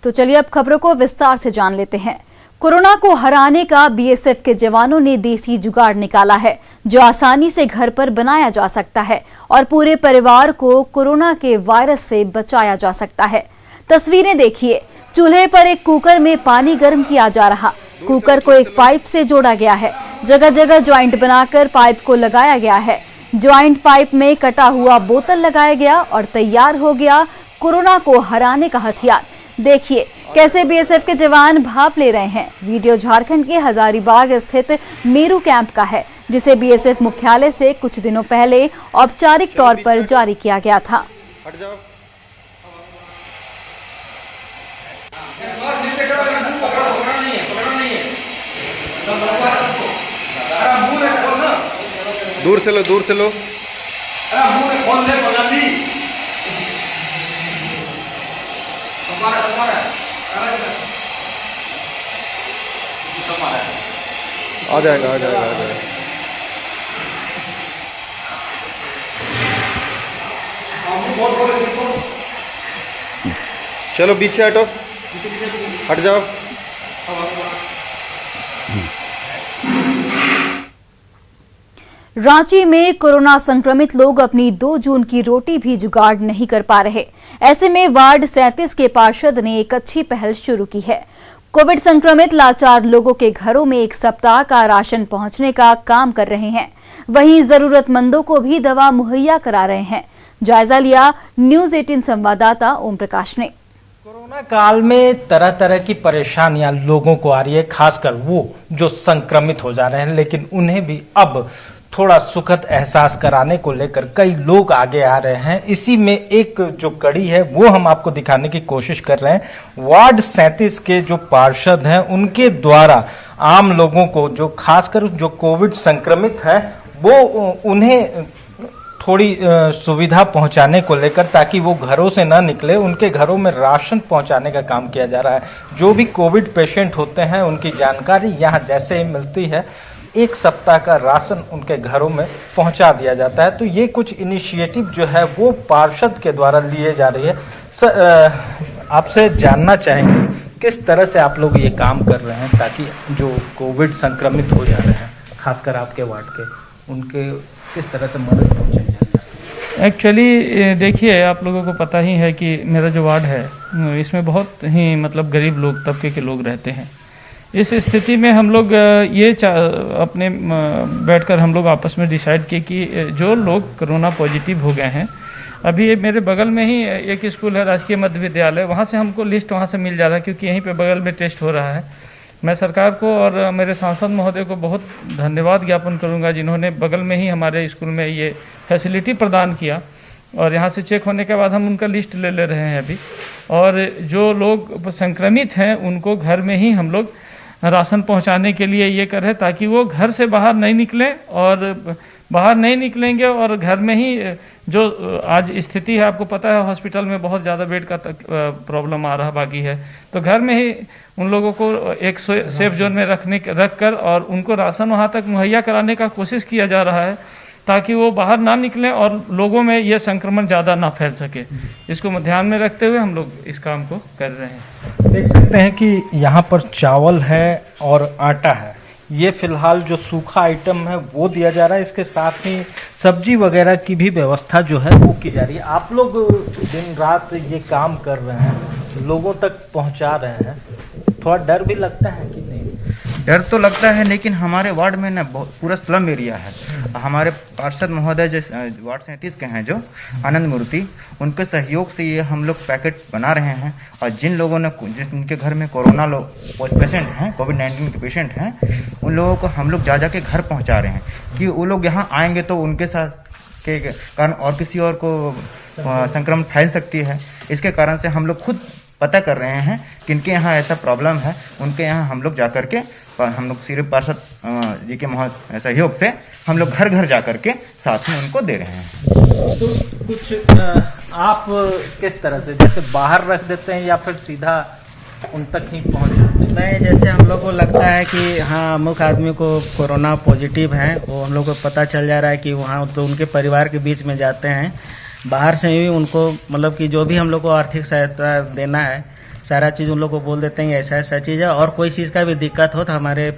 तो चलिए अब खबरों को विस्तार से जान लेते हैं। कोरोना को हराने का बीएसएफ के जवानों ने देसी जुगाड़ निकाला है जो आसानी से घर पर बनाया जा सकता है और पूरे परिवार को कोरोना के वायरस से बचाया जा सकता है। तस्वीरें देखिए, चूल्हे पर एक कुकर में पानी गर्म किया जा रहा। कुकर को एक पाइप से जोड़ा गया है। जगह जगह ज्वाइंट बनाकर पाइप को लगाया गया है। ज्वाइंट पाइप में कटा हुआ बोतल लगाया गया और तैयार हो गया कोरोना को हराने का हथियार। देखिए कैसे बीएसएफ के जवान भाप ले रहे हैं। वीडियो झारखंड के हजारीबाग स्थित मेरू कैंप का है, जिसे बीएसएफ मुख्यालय से कुछ दिनों पहले औपचारिक तौर पर जारी किया गया था। दूर से लो, दूर से लो। आ जाएगा, आ जाएगा, आ जाएगा। चलो पीछे हटो, हट जाओ। रांची में कोरोना संक्रमित लोग अपनी 2 जून की रोटी भी जुगाड़ नहीं कर पा रहे। ऐसे में वार्ड 37 के पार्षद ने एक अच्छी पहल शुरू की है। कोविड संक्रमित लाचार लोगों के घरों में 1 सप्ताह का राशन पहुंचने का काम कर रहे हैं। वहीं जरूरतमंदों को भी दवा मुहैया करा रहे हैं। जायजा लिया न्यूज 18 संवाददाता ओम प्रकाश ने। कोरोना काल में तरह तरह की परेशानियां लोगों को आ रही है, खासकर वो जो संक्रमित हो जा रहे हैं, लेकिन उन्हें भी अब थोड़ा सुखद एहसास कराने को लेकर कई लोग आगे आ रहे हैं। इसी में एक जो कड़ी है वो हम आपको दिखाने की कोशिश कर रहे हैं। वार्ड 37 के जो पार्षद हैं उनके द्वारा आम लोगों को, जो खासकर जो कोविड संक्रमित है, वो उन्हें थोड़ी सुविधा पहुंचाने को लेकर, ताकि वो घरों से ना निकले, उनके घरों में राशन पहुंचाने का काम किया जा रहा है। जो भी कोविड पेशेंट होते हैं उनकी जानकारी यहाँ जैसे ही मिलती है 1 सप्ताह का राशन उनके घरों में पहुंचा दिया जाता है। तो ये कुछ इनिशिएटिव जो है वो पार्षद के द्वारा लिए जा रही है। आपसे जानना चाहेंगे किस तरह से आप लोग ये काम कर रहे हैं ताकि जो कोविड संक्रमित हो जा रहे हैं, खासकर आपके वार्ड के, उनके किस तरह से मदद पहुंचाई जाए। एक्चुअली देखिए, आप लोगों को पता ही है कि मेरा जो वार्ड है इसमें बहुत ही गरीब लोग, तबके के लोग रहते हैं। इस स्थिति में हम लोग ये अपने बैठकर हम लोग आपस में डिसाइड किए कि जो लोग कोरोना पॉजिटिव हो गए हैं, अभी मेरे बगल में ही एक स्कूल है, राजकीय मध्य विद्यालय, वहाँ से हमको लिस्ट वहाँ से मिल जा रहा है, क्योंकि यहीं पे बगल में टेस्ट हो रहा है। मैं सरकार को और मेरे सांसद महोदय को बहुत धन्यवाद ज्ञापन करूँगा, जिन्होंने बगल में ही हमारे स्कूल में ये फैसिलिटी प्रदान किया। और यहाँ से चेक होने के बाद हम उनका लिस्ट ले रहे हैं अभी। और जो लोग संक्रमित हैं उनको घर में ही हम लोग राशन पहुंचाने के लिए ये कर रहे हैं, ताकि वो घर से बाहर नहीं निकलें, और बाहर नहीं निकलेंगे और घर में ही जो आज स्थिति है, आपको पता है हॉस्पिटल में बहुत ज़्यादा बेड का प्रॉब्लम आ रहा बाकी है, तो घर में ही उन लोगों को एक सेफ जोन में रख कर और उनको राशन वहाँ तक मुहैया कराने का कोशिश किया जा रहा है, ताकि वो बाहर ना निकलें और लोगों में ये संक्रमण ज़्यादा ना फैल सके। इसको ध्यान में रखते हुए हम लोग इस काम को कर रहे हैं। देख सकते हैं कि यहाँ पर चावल है और आटा है। ये फिलहाल जो सूखा आइटम है वो दिया जा रहा है। इसके साथ ही सब्जी वगैरह की भी व्यवस्था जो है वो की जा रही है। आप लोग दिन रात ये काम कर रहे हैं, लोगों तक पहुँचा रहे हैं, थोड़ा डर भी लगता है कि नहीं? डर तो लगता है, लेकिन हमारे वार्ड में ना पूरा स्लम एरिया है। हमारे पार्षद महोदय जो वार्ड 37 के हैं, जो आनंद मूर्ति, उनके सहयोग से ये हम लोग पैकेट बना रहे हैं। और जिन लोगों ने, जिनके घर में कोरोना पेशेंट हैं, कोविड-19 के पेशेंट हैं, उन लोगों को हम लोग जा के घर पहुंचा रहे हैं कि वो लोग यहाँ आएंगे तो उनके साथ के कारण और किसी और को संक्रमण फैल सकती है। इसके कारण से हम लोग खुद पता कर रहे हैं किनके यहाँ ऐसा प्रॉब्लम है, उनके यहाँ हम लोग जा करके, हम लोग सिर्फ पार्षद जी के सहयोग से हम लोग घर घर जा करके साथ में उनको दे रहे हैं। तो कुछ आप किस तरह से, जैसे बाहर रख देते हैं या फिर सीधा उन तक ही पहुंच जाते हैं? नहीं, जैसे हम लोग को लगता है कि हाँ अमुक आदमी को कोरोना पॉजिटिव है, वो हम लोग को पता चल जा रहा है कि वहाँ तो उनके परिवार के बीच में जाते हैं। बाहर से भी उनको कि जो भी हम लोग को आर्थिक सहायता देना है सारा चीज़ उन लोग को बोल देते हैं ऐसा ऐसा चीज़ है। और कोई चीज़ का भी दिक्कत हो तो हमारे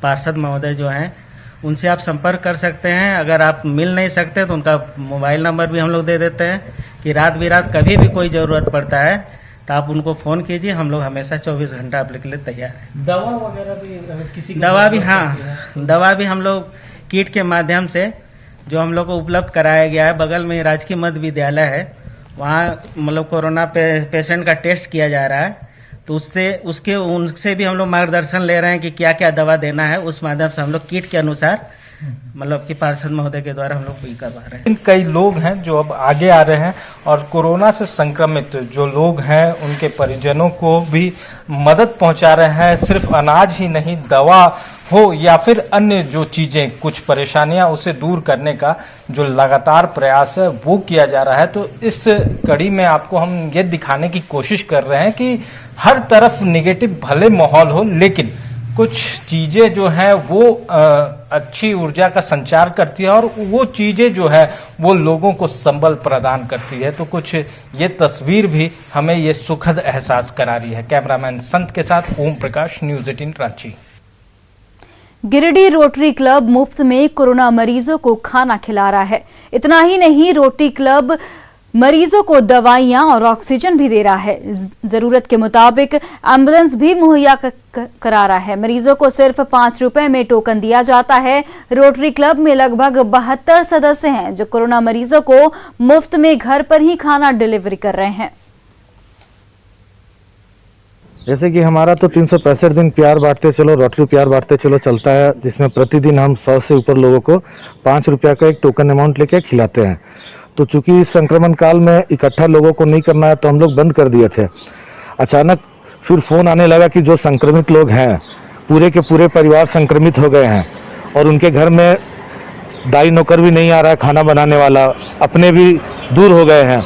पार्षद महोदय जो हैं उनसे आप संपर्क कर सकते हैं। अगर आप मिल नहीं सकते तो उनका मोबाइल नंबर भी हम लोग दे देते हैं कि रात बिरात कभी भी कोई ज़रूरत पड़ता है तो आप उनको फ़ोन कीजिए, हम लोग हमेशा 24 घंटा आप के लिए तैयार हैं। दवा वगैरह भी किसी दवा भी, हाँ, दवा भी हम लोग किट के माध्यम से जो हम लोग को उपलब्ध कराया गया है। बगल में राजकीय मध्य विद्यालय है, वहाँ मतलब कोरोना पेशेंट का टेस्ट किया जा रहा है, तो उनसे भी हम लोग मार्गदर्शन ले रहे हैं कि क्या क्या दवा देना है। उस माध्यम से हम लोग किट के अनुसार मतलब कि पार्षद महोदय के द्वारा हम लोग भी करवा रहे हैं। कई लोग हैं जो अब आगे आ रहे हैं और कोरोना से संक्रमित जो लोग हैं उनके परिजनों को भी मदद पहुंचा रहे हैं। सिर्फ अनाज ही नहीं, दवा हो या फिर अन्य जो चीजें, कुछ परेशानियां उसे दूर करने का जो लगातार प्रयास है वो किया जा रहा है। तो इस कड़ी में आपको हम ये दिखाने की कोशिश कर रहे हैं कि हर तरफ निगेटिव भले माहौल हो, लेकिन कुछ चीजें जो है वो अच्छी ऊर्जा का संचार करती है और वो चीजें जो है वो लोगों को संबल प्रदान करती है। तो कुछ ये तस्वीर भी हमें ये सुखद एहसास करा रही है। कैमरामैन संत के साथ Om Prakash, news 18 Ranchi. Giridih Rotary Club मुफ्त में कोरोना मरीजों को खाना खिला रहा है। इतना ही नहीं, रोटरी क्लब मरीजों को दवाइयां और ऑक्सीजन भी दे रहा है। जरूरत के मुताबिक एम्बुलेंस भी मुहैया करा रहा है। मरीजों को सिर्फ 5 रुपए में टोकन दिया जाता है। रोटरी क्लब में लगभग 72 सदस्य हैं जो कोरोना मरीजों को मुफ्त में घर पर ही खाना डिलीवरी कर रहे हैं। जैसे कि हमारा तो 365 दिन प्यार बांटते चलो, रोटरी प्यार बांटते चलो चलता है, जिसमें प्रतिदिन हम 100 से ऊपर लोगों को 5 रुपया का एक टोकन अमाउंट लेके खिलाते हैं। तो चूंकि इस संक्रमण काल में इकट्ठा लोगों को नहीं करना है तो हम लोग बंद कर दिए थे। अचानक फिर फोन आने लगा कि जो संक्रमित लोग हैं, पूरे के पूरे परिवार संक्रमित हो गए हैं और उनके घर में दाई नौकर भी नहीं आ रहा है, खाना बनाने वाला, अपने भी दूर हो गए हैं।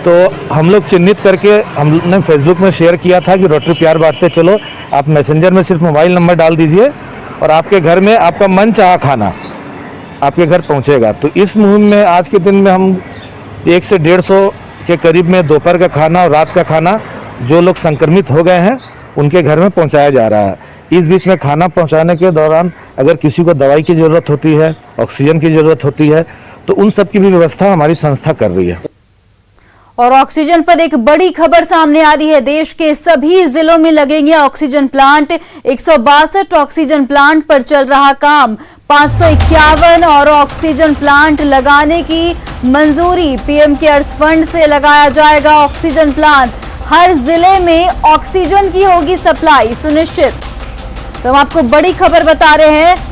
तो हम लोग चिन्हित करके हमने फेसबुक में शेयर किया था कि रोटरी प्यार बांटते चलो, आप मैसेंजर में सिर्फ मोबाइल नंबर डाल दीजिए और आपके घर में आपका मन चाहा खाना आपके घर पहुंचेगा। तो इस मुहिम में आज के दिन में हम 100 से 150 के करीब में दोपहर का खाना और रात का खाना जो लोग संक्रमित हो गए हैं उनके घर में पहुंचाया जा रहा है। इस बीच में खाना पहुंचाने के दौरान अगर किसी को दवाई की ज़रूरत होती है, ऑक्सीजन की ज़रूरत होती है, तो उन सब की भी व्यवस्था हमारी संस्था कर रही है। और ऑक्सीजन पर एक बड़ी खबर सामने आ रही है। देश के सभी जिलों में लगेंगे ऑक्सीजन प्लांट। 162 ऑक्सीजन प्लांट पर चल रहा काम। 551 और ऑक्सीजन प्लांट लगाने की मंजूरी। पीएम केयर्स फंड से लगाया जाएगा ऑक्सीजन प्लांट। हर जिले में ऑक्सीजन की होगी सप्लाई सुनिश्चित। तो हम आपको बड़ी खबर बता रहे हैं।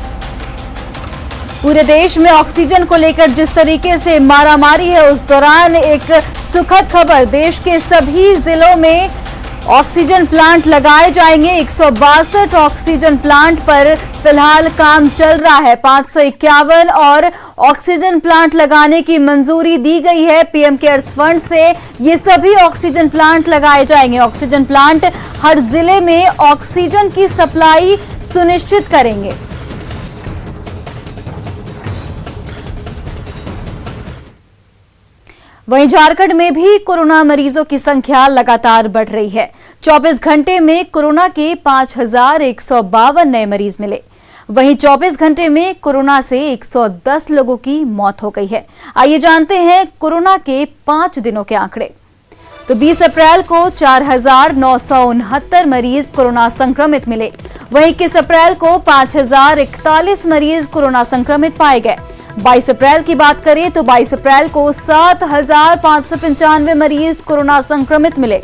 पूरे देश में ऑक्सीजन को लेकर जिस तरीके से मारामारी है, उस दौरान एक सुखद खबर, देश के सभी जिलों में ऑक्सीजन प्लांट लगाए जाएंगे। 162 ऑक्सीजन प्लांट पर फिलहाल काम चल रहा है। 551 और ऑक्सीजन प्लांट लगाने की मंजूरी दी गई है पीएम केयर्स फंड से। ये सभी ऑक्सीजन प्लांट लगाए जाएंगे। ऑक्सीजन प्लांट हर जिले में ऑक्सीजन की सप्लाई सुनिश्चित करेंगे। वहीं झारखंड में भी कोरोना मरीजों की संख्या लगातार बढ़ रही है। 24 घंटे में कोरोना के 5152 नए मरीज मिले। वहीं 24 घंटे में कोरोना से 110 लोगों की मौत हो गई है। आइए जानते हैं कोरोना के 5 दिनों के आंकड़े। तो 20 अप्रैल को 4969 मरीज कोरोना संक्रमित मिले। वहीं 21 अप्रैल को 5041 मरीज कोरोना संक्रमित पाए गए। 22 अप्रैल की बात करें तो 22 अप्रैल को 7595 मरीज कोरोना संक्रमित मिले।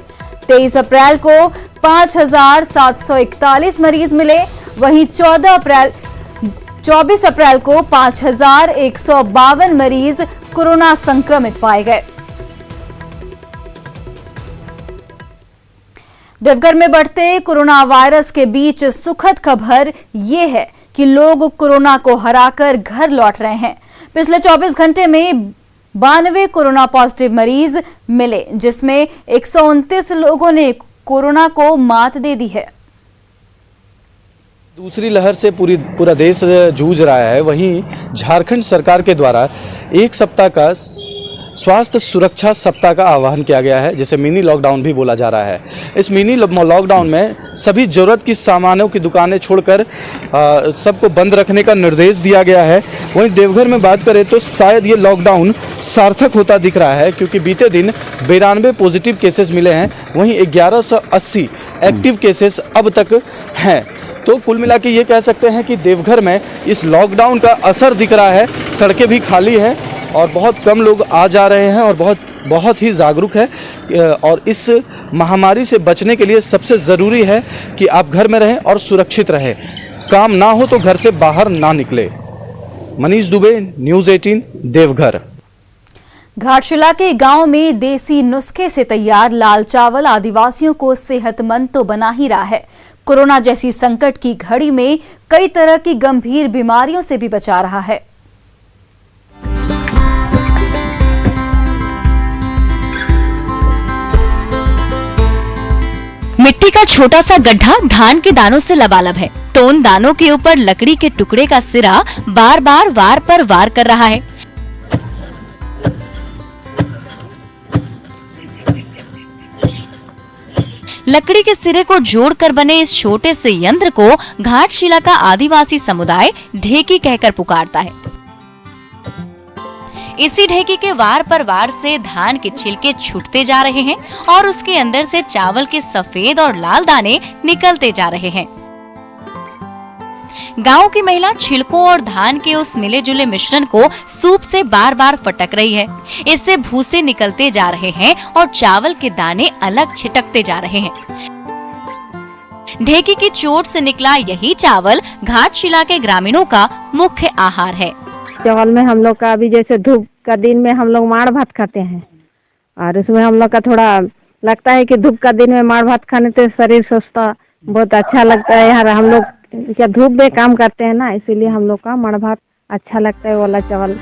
23 अप्रैल को 5741 मरीज मिले। वहीं 24 अप्रैल को 5152 मरीज कोरोना संक्रमित पाए गए। देवघर में बढ़ते कोरोना वायरस के बीच सुखद खबर ये है कि लोग कोरोना को हराकर घर लौट रहे हैं। पिछले 24 घंटे में 92 कोरोना पॉजिटिव मरीज मिले, जिसमें 129 लोगों ने कोरोना को मात दे दी है। दूसरी लहर से पूरा देश जूझ रहा है। वहीं झारखंड सरकार के द्वारा एक सप्ताह का स्वास्थ्य सुरक्षा सप्ताह का आह्वान किया गया है, जिसे मिनी लॉकडाउन भी बोला जा रहा है। इस मिनी लॉकडाउन में सभी जरूरत की सामानों की दुकानें छोड़कर सबको बंद रखने का निर्देश दिया गया है। वहीं देवघर में बात करें तो शायद ये लॉकडाउन सार्थक होता दिख रहा है, क्योंकि बीते दिन 92 पॉजिटिव केसेस मिले हैं, वहीं 1180 एक्टिव केसेस अब तक हैं। तो कुल मिला के ये कह सकते हैं कि देवघर में इस लॉकडाउन का असर दिख रहा है। सड़कें भी खाली हैं और बहुत कम लोग आ जा रहे हैं और बहुत ही जागरूक है। और इस महामारी से बचने के लिए सबसे ज़रूरी है कि आप घर में रहें और सुरक्षित रहें। काम ना हो तो घर से बाहर ना निकले। मनीष दुबे, न्यूज़ 18, देवघर। घाटशिला के गांव में देसी नुस्खे से तैयार लाल चावल आदिवासियों को सेहतमंद तो बना ही रहा है, कोरोना जैसी संकट की घड़ी में कई तरह की गंभीर बीमारियों से भी बचा रहा है। मिट्टी का छोटा सा गड्ढा धान के दानों से लबालब है, तो उन दानों के ऊपर लकड़ी के टुकड़े का सिरा बार बार वार पर वार कर रहा है। लकड़ी के सिरे को जोड़कर बने इस छोटे से यंत्र को घाटशिला का आदिवासी समुदाय ढेकी कहकर पुकारता है। इसी ढेकी के वार पर वार से धान के छिलके छूटते जा रहे हैं और उसके अंदर से चावल के सफेद और लाल दाने निकलते जा रहे हैं। गांव की महिला छिलकों और धान के उस मिले जुले मिश्रण को सूप से बार बार फटक रही है। इससे भूसे निकलते जा रहे हैं और चावल के दाने अलग छिटकते जा रहे हैं। ढेकी की चोट से निकला यही चावल घाटशिला के ग्रामीणों का मुख्य आहार है। चावल में हम लोग का अभी जैसे धूप का दिन में हम लोग माड़ भात खाते हैं, और इसमें हम लोग का थोड़ा लगता है कि धूप का दिन में माड़ भात खाने से शरीर स्वस्थ बहुत अच्छा लगता है। यार हम लोग क्या धूप में काम करते हैं ना, इसीलिए हम लोग का माड़ भात अच्छा लगता है वाला चावल।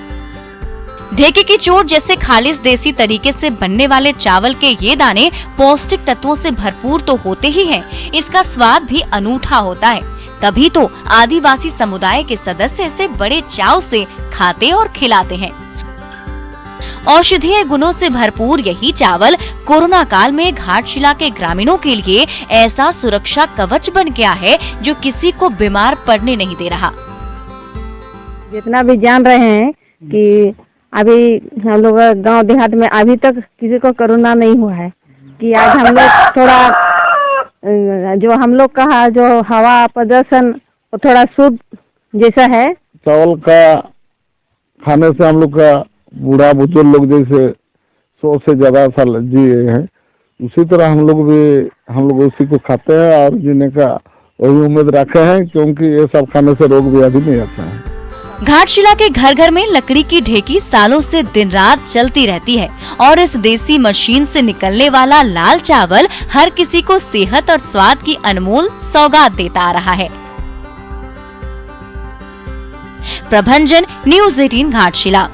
ढेकी की चोट जैसे खालिस देसी तरीके से बनने वाले चावल के ये दाने पौष्टिक तत्वों से भरपूर तो होते ही हैं, इसका स्वाद भी अनूठा होता है। तभी तो आदिवासी समुदाय के सदस्य इसे बड़े चाव से खाते और खिलाते हैं। औषधीय गुणों से भरपूर यही चावल कोरोना काल में घाटशिला के ग्रामीणों के लिए ऐसा सुरक्षा कवच बन गया है जो किसी को बीमार पड़ने नहीं दे रहा। जितना भी जान रहे हैं कि अभी हम लोग गांव देहात में अभी तक किसी को कोरोना नहीं हुआ है, कि आज हम लोग थोड़ा जो हम लोग का जो हवा प्रदर्शन वो थोड़ा शुद्ध जैसा है। चावल का खाने से हम लोग का बूढ़ा बुजुर्ग लोग जैसे 100 से ज्यादा साल जिए हैं, उसी तरह हम लोग उसी को खाते हैं और जीने का वही उम्मीद रखे हैं, क्योंकि ये सब खाने से रोग व्याधि नहीं आता है। घाटशिला के घर घर में लकड़ी की ढेकी सालों से दिन रात चलती रहती है और इस देसी मशीन से निकलने वाला लाल चावल हर किसी को सेहत और स्वाद की अनमोल सौगात देता आ रहा है। प्रभंजन, न्यूज़ 18 घाटशिला।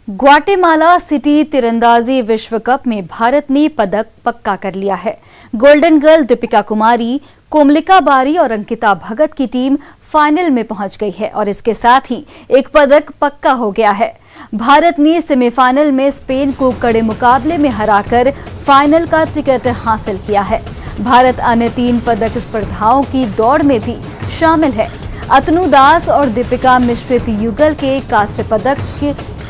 ग्वाटेमाला सिटी तीरंदाजी विश्व कप में भारत ने पदक पक्का कर लिया है। गोल्डन गर्ल दीपिका कुमारी, कोमलिका बारी और अंकिता भगत की टीम फाइनल में पहुंच गई है और इसके साथ ही एक पदक पक्का हो गया है। भारत ने सेमीफाइनल में स्पेन को कड़े मुकाबले में हराकर फाइनल का टिकट हासिल किया है। भारत अन्य 3 पदक स्पर्धाओं की दौड़ में भी शामिल है। अतनु दास और दीपिका मिश्रित युगल के कांस्य पदक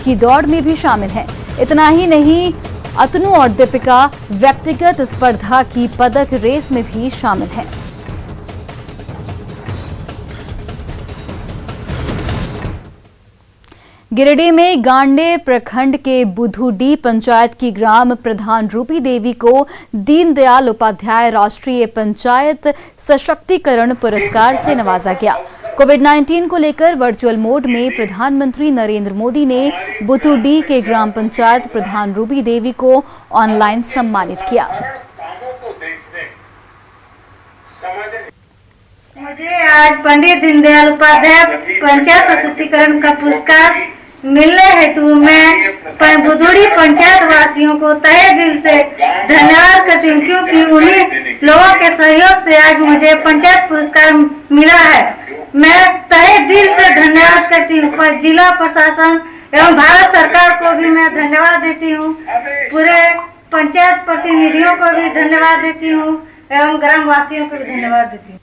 की दौड़ में भी शामिल हैं। इतना ही नहीं, अतनु और दीपिका व्यक्तिगत स्पर्धा की पदक रेस में भी शामिल हैं। गिरिडीह में गांडे प्रखंड के बुधुडी पंचायत की ग्राम प्रधान रूपी देवी को दीनदयाल उपाध्याय राष्ट्रीय पंचायत सशक्तिकरण पुरस्कार से नवाजा गया। कोविड-19 को लेकर वर्चुअल मोड में प्रधानमंत्री नरेंद्र मोदी ने बुधुडी के ग्राम पंचायत प्रधान रूपी देवी को ऑनलाइन सम्मानित किया। मुझे आज पंडित दीनदयाल उपाध्याय पंचायत सशक्तिकरण का पुरस्कार मिलने हेतु मैं बुधुडी पंचायत वासियों को तहे दिल से धन्यवाद करती हूँ, क्योंकि उन्हीं लोगों के सहयोग से आज मुझे पंचायत पुरस्कार मिला है। मैं तहे दिल से धन्यवाद करती हूँ जिला प्रशासन एवं भारत सरकार को भी मैं धन्यवाद देती हूँ। पूरे पंचायत प्रतिनिधियों को भी धन्यवाद देती हूँ एवं ग्राम वासियों को भी धन्यवाद देती हूँ।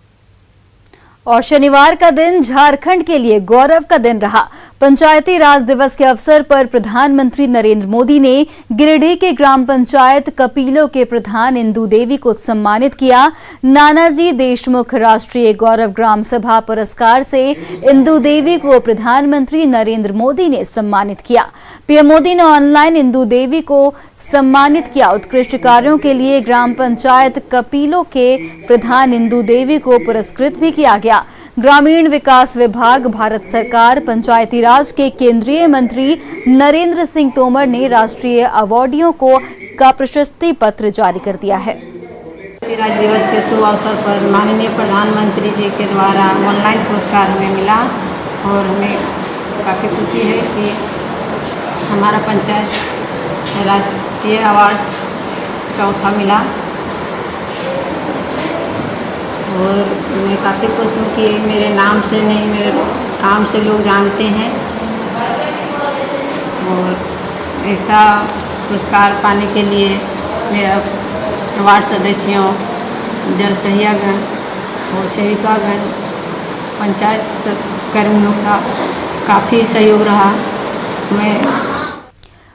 और शनिवार का दिन झारखंड के लिए गौरव का दिन रहा। पंचायती राज दिवस के अवसर पर प्रधानमंत्री नरेंद्र मोदी ने गिरिडीह के ग्राम पंचायत कपीलो के प्रधान इंदु देवी को सम्मानित किया। नानाजी देशमुख राष्ट्रीय गौरव ग्राम सभा पुरस्कार से इंदु देवी को प्रधानमंत्री नरेंद्र मोदी ने सम्मानित किया। पीएम मोदी ने ऑनलाइन इंदु देवी को सम्मानित किया। उत्कृष्ट कार्यों के लिए ग्राम पंचायत कपीलो के प्रधान इंदु देवी को पुरस्कृत भी किया गया। ग्रामीण विकास विभाग, भारत सरकार, पंचायती राज के केंद्रीय मंत्री नरेंद्र सिंह तोमर ने राष्ट्रीय अवार्डियों का प्रशस्ति पत्र जारी कर दिया है। पंचायती राज दिवस के शुभ अवसर पर माननीय प्रधानमंत्री जी के द्वारा ऑनलाइन पुरस्कार हमें मिला और हमें काफ़ी खुशी है कि हमारा पंचायत राष्ट्रीय अवार्ड चौथा मिला और मैं काफ़ी खुश हूँ कि मेरे नाम से नहीं, मेरे काम से लोग जानते हैं। और ऐसा पुरस्कार पाने के लिए मेरा वार्ड सदस्यों, जल सहियागण और सेविकागण, पंचायत कर्मियों का काफ़ी सहयोग रहा। मैं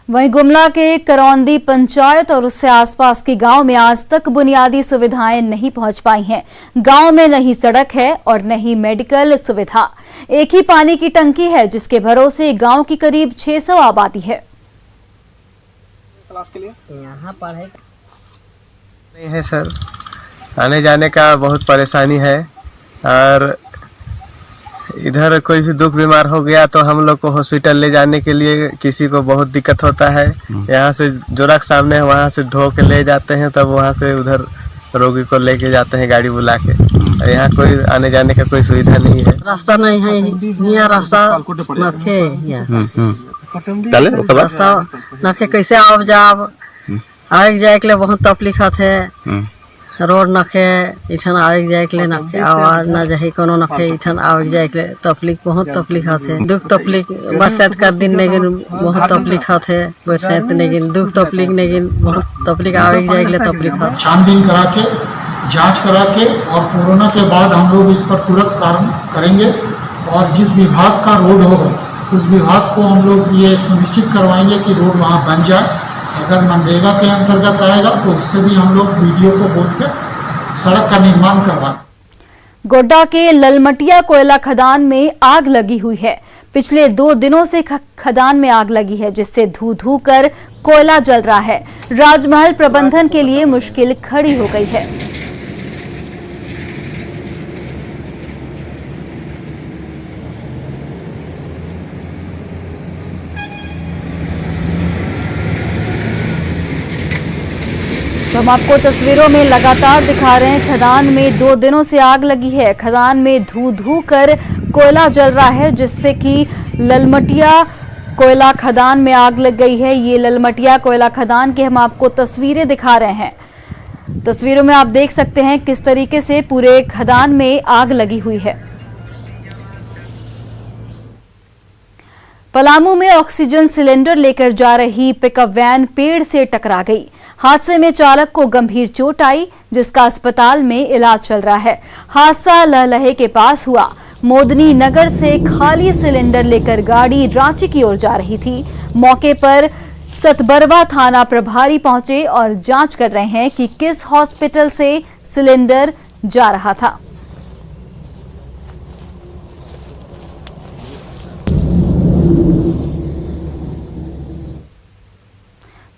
वहीं गुमला के करौंदी पंचायत और उससे आसपास के गांव में आज तक बुनियादी सुविधाएं नहीं पहुंच पाई हैं। गांव में न ही सड़क है और न ही मेडिकल सुविधा। एक ही पानी की टंकी है जिसके भरोसे गांव की करीब 600 आबादी है। क्लास के लिए यहाँ पढ़ाई नहीं है सर, आने जाने का बहुत परेशानी है और इधर कोई भी दुख बीमार हो गया तो हम लोग को हॉस्पिटल ले जाने के लिए किसी को बहुत दिक्कत होता है। यहाँ से जोरक सामने है, वहाँ से ढो के ले जाते हैं, तब वहाँ से उधर रोगी को लेके जाते हैं गाड़ी बुला के। यहाँ कोई आने जाने का कोई सुविधा नहीं है, रास्ता नहीं है। यहाँ रास्ता नखे रास्ता नखे कैसे आव जाब आगे जाए के लिए बहुत तकलीफ है। रोड नखे इठन आगे जाए के लिए नखे आवाज न जाए कोनो नखे इठन आगे जाए के लिए तकलीफ बहुत तकलीफ है। दुख तकलीफ बरसात कर दिन नेगिन बहुत तकलीफ है। बरसात नेगिन दुख तकलीफ नेगिन बहुत तकलीफ आगे जाए के लिए तकलीफ है। छानबीन करा के जांच करा के और कोरोना के बाद हम लोग इस पर तुरंत कार्य करेंगे और जिस विभाग का रोड होगा उस विभाग को हम लोग ये सुनिश्चित करवाएंगे कि रोड वहाँ बन जाए। अगर मनरेगा के अंतर्गत आएगा तो उससे भी हम लोग वीडियो को बोल के सड़क का निर्माण करवा। गोड्डा के ललमटिया कोयला खदान में आग लगी हुई है। पिछले 2 दिनों से खदान में आग लगी है जिससे धू धू कर कोयला जल रहा है। राजमहल प्रबंधन के लिए मुश्किल खड़ी हो गई है। तो हम आपको तस्वीरों में लगातार दिखा रहे हैं, खदान में 2 दिनों से आग लगी है। खदान में धू धू कर कोयला जल रहा है जिससे कि ललमटिया कोयला खदान में आग लग गई है। ये ललमटिया कोयला खदान की हम आपको तस्वीरें दिखा रहे हैं। तस्वीरों में आप देख सकते हैं किस तरीके से पूरे खदान में आग लगी हुई है। पलामू में ऑक्सीजन सिलेंडर लेकर जा रही पिकअप वैन पेड़ से टकरा गई। हादसे में चालक को गंभीर चोट आई जिसका अस्पताल में इलाज चल रहा है। हादसा लहलहे के पास हुआ। मोदनी नगर से खाली सिलेंडर लेकर गाड़ी रांची की ओर जा रही थी। मौके पर सतबरवा थाना प्रभारी पहुंचे और जांच कर रहे हैं कि किस हॉस्पिटल से सिलेंडर जा रहा था।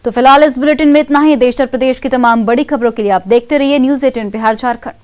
तो फिलहाल इस बुलेटिन में इतना ही। देश और प्रदेश की तमाम बड़ी खबरों के लिए आप देखते रहिए न्यूज़ 18 बिहार झारखंड।